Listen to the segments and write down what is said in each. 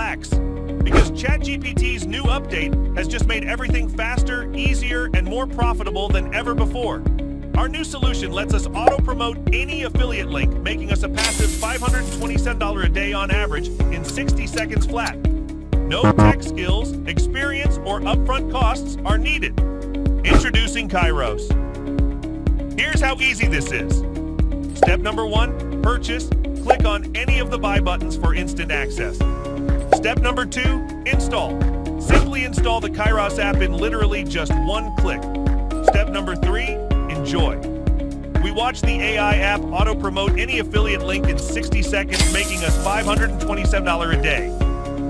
relax. Because ChatGPT's new update has just made everything faster, easier, and more profitable than ever before. Our new solution lets us auto-promote any affiliate link, making us a passive $527 a day on average in 60 seconds flat. No tech skills, experience, or upfront costs are needed. Introducing Kyros. Here's how easy this is. Step number 1, purchase. Click on any of the buy buttons for instant access. Step number 2, install. Simply install the Kyros app in literally just one click. Step number 3, enjoy. We watch the AI app auto-promote any affiliate link in 60 seconds, making us $527 a day.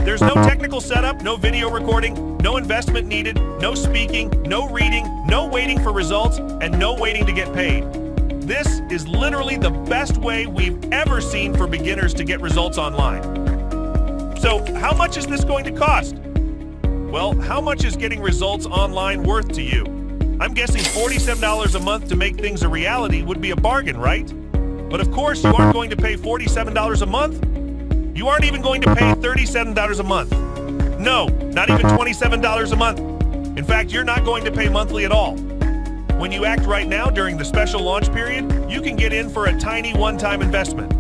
There's no technical setup, no video recording, no investment needed, no speaking, no reading, no waiting for results, and no waiting to get paid. This is literally the best way we've ever seen for beginners to get results online. So, how much is this going to cost? Well, how much is getting results online worth to you? I'm guessing $47 a month to make things a reality would be a bargain, right? But of course, you aren't going to pay $47 a month. You aren't even going to pay $37 a month. No, not even $27 a month. In fact, you're not going to pay monthly at all. When you act right now during the special launch period, you can get in for a tiny one-time investment.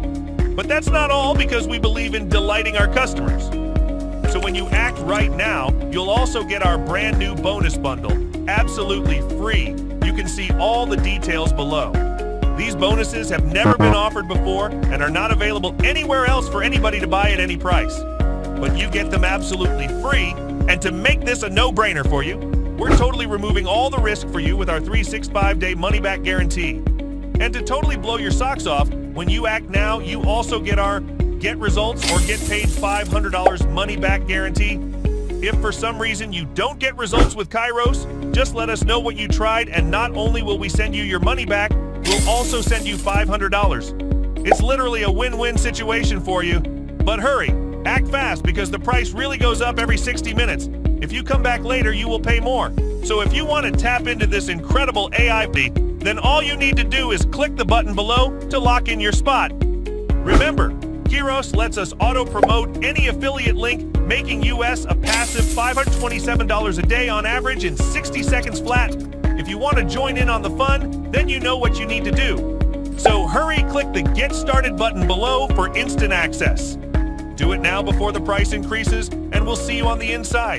But that's not all, because we believe in delighting our customers. So when you act right now, you'll also get our brand new bonus bundle, absolutely free. You can see all the details below. These bonuses have never been offered before and are not available anywhere else for anybody to buy at any price. But you get them absolutely free, and to make this a no-brainer for you, we're totally removing all the risk for you with our 365-day money-back guarantee. And to totally blow your socks off, when you act now, you also get our Get Results or Get Paid $500 money-back guarantee. If for some reason you don't get results with Kyros, just let us know what you tried, and not only will we send you your money back, we'll also send you $500. It's literally a win-win situation for you. But hurry, act fast, because the price really goes up every 60 minutes. If you come back later, you will pay more. So if you want to tap into this incredible AI fee, then all you need to do is click the button below to lock in your spot. Remember, Kyros lets us auto-promote any affiliate link, making us a passive $527 a day on average in 60 seconds flat. If you want to join in on the fun, then you know what you need to do. So hurry, click the Get Started button below for instant access. Do it now before the price increases, and we'll see you on the inside.